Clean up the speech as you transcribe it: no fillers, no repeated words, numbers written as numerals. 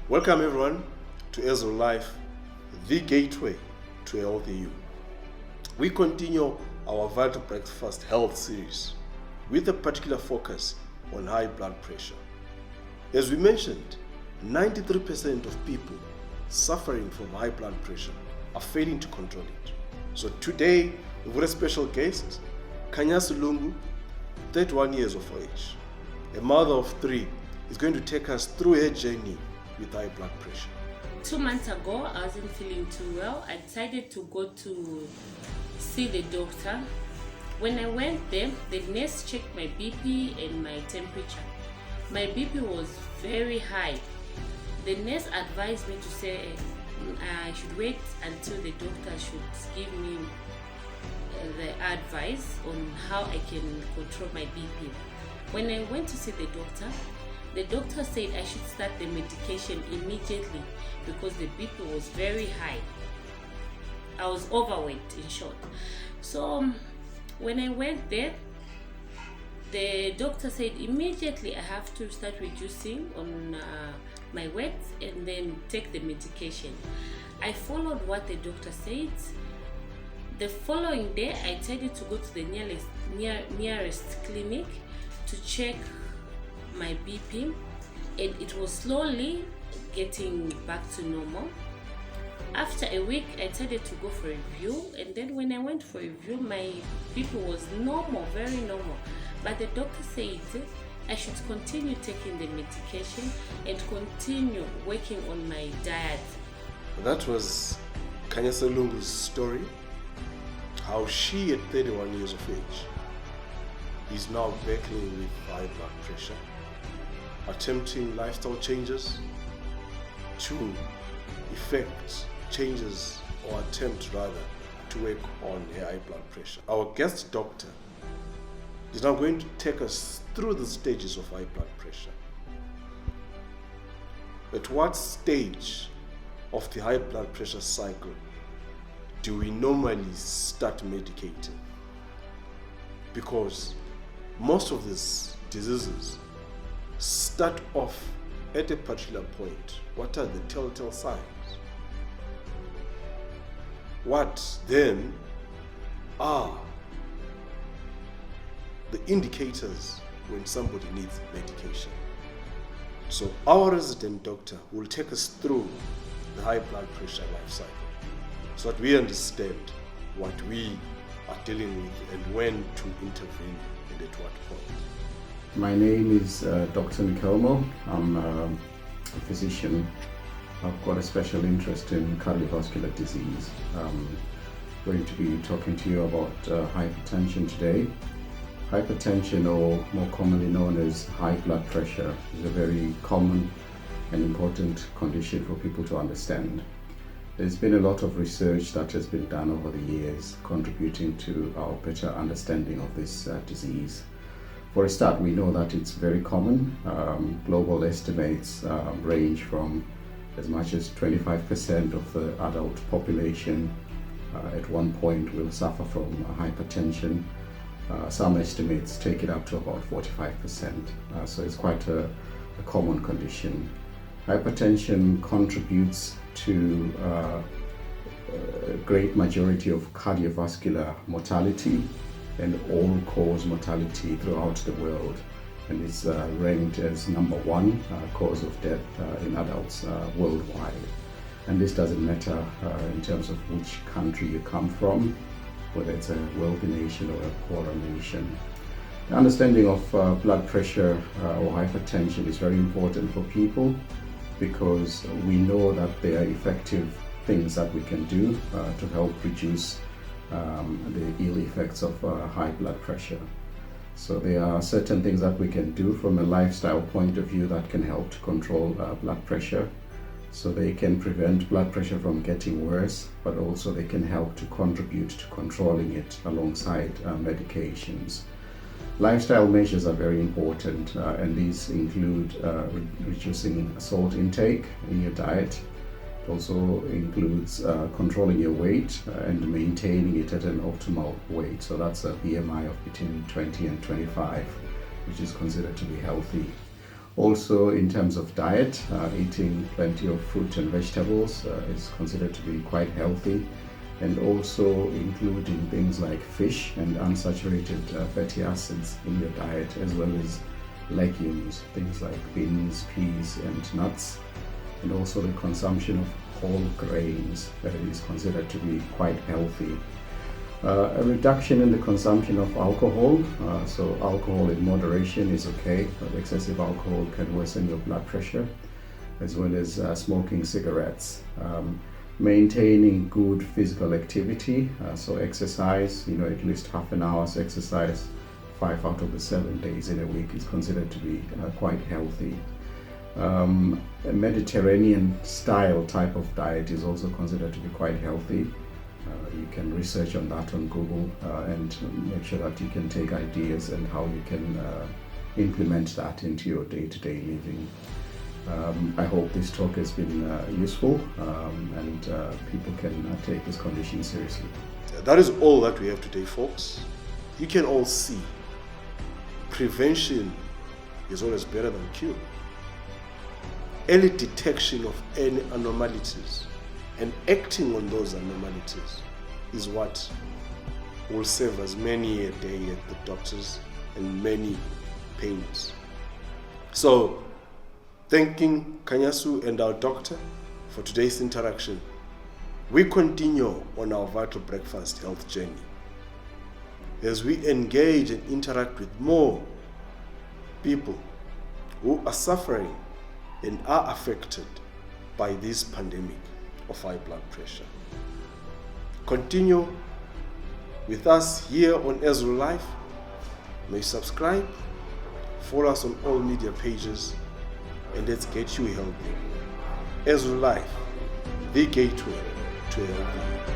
Welcome everyone to Ezra Life, the gateway to a healthy you. We continue our Vital Breakfast Health series with a particular focus on high blood pressure. As we mentioned, 93% of people suffering from high blood pressure are failing to control it. So today, we've got a special guest, Kanyasu Lungu, 31 years of age, a mother of 3, is going to take us through her journey with high blood pressure. 2 months ago, I wasn't feeling too well. I decided to go to see the doctor. When I went there, the nurse checked my BP and my temperature. My BP was very high. The nurse advised me to say I should wait until the doctor should give me the advice on how I can control my BP. When I went to see the doctor said I should start the medication immediately because the BP was very high. I was overweight, in short. So when I went there, the doctor said immediately I have to start reducing on my weight and then take the medication. I followed what the doctor said. The following day, I decided to go to the nearest clinic to check my BP, and it was slowly getting back to normal. After a week, I decided to go for a review, and then when I went for a review, my BP was normal, very normal. But the doctor said I should continue taking the medication and continue working on my diet. That was Kanyasu Lungu's story, how she at 31 years of age is now battling with high blood pressure, attempting lifestyle changes to effect changes, or attempt rather, to work on her high blood pressure. Our guest doctor is now going to take us through the stages of high blood pressure. At what stage of the high blood pressure cycle do we normally start medicating? Because most of these diseases start off at a particular point. What are the telltale signs? What then are the indicators when somebody needs medication? So our resident doctor will take us through the high blood pressure life cycle so that we understand what we are dealing with and when to intervene and at what point. My name is Dr. Nkomo. I'm a physician. I've got a special interest in cardiovascular disease. I'm going to be talking to you about hypertension today. Hypertension, or more commonly known as high blood pressure, is a very common and important condition for people to understand. There's been a lot of research that has been done over the years contributing to our better understanding of this disease. For a start, we know that it's very common. Global estimates range from as much as 25% of the adult population at one point will suffer from hypertension. Some estimates take it up to about 45%. So it's quite a common condition. Hypertension contributes to a great majority of cardiovascular mortality and all-cause mortality throughout the world, and is ranked as number 1 cause of death in adults worldwide. And this doesn't matter in terms of which country you come from, whether it's a wealthy nation or a poorer nation. The understanding of blood pressure or hypertension is very important for people because we know that there are effective things that we can do to help reduce the ill effects of high blood pressure. So there are certain things that we can do from a lifestyle point of view that can help to control blood pressure. So they can prevent blood pressure from getting worse, but also they can help to contribute to controlling it alongside medications. Lifestyle measures are very important, and these include reducing salt intake in your diet. It also includes controlling your weight and maintaining it at an optimal weight. So that's a BMI of between 20 and 25, which is considered to be healthy. Also, in terms of diet, eating plenty of fruit and vegetables is considered to be quite healthy, and also including things like fish and unsaturated fatty acids in your diet, as well as legumes, things like beans, peas, and nuts, and also the consumption of whole grains that is considered to be quite healthy. A reduction in the consumption of alcohol, so alcohol in moderation is okay, but excessive alcohol can worsen your blood pressure, as well as smoking cigarettes. Maintaining good physical activity, so exercise, at least half an hour's exercise 5 out of the 7 days in a week is considered to be quite healthy. A Mediterranean style type of diet is also considered to be quite healthy. You can research on that on Google and make sure that you can take ideas and how you can implement that into your day-to-day living. I hope this talk has been useful and people can take this condition seriously. That is all that we have today, folks. You can all see prevention is always better than cure. Early detection of any anomalies and acting on those anomalies is what will save us many a day at the doctors and many pains. So, thanking Kanyasu and our doctor for today's interaction, we continue on our Vital Breakfast health journey as we engage and interact with more people who are suffering and are affected by this pandemic of high blood pressure. Continue with us here on Ezra Life. May subscribe, follow us on all media pages, and let's get you healthy. Ezra Life, the gateway to healthy.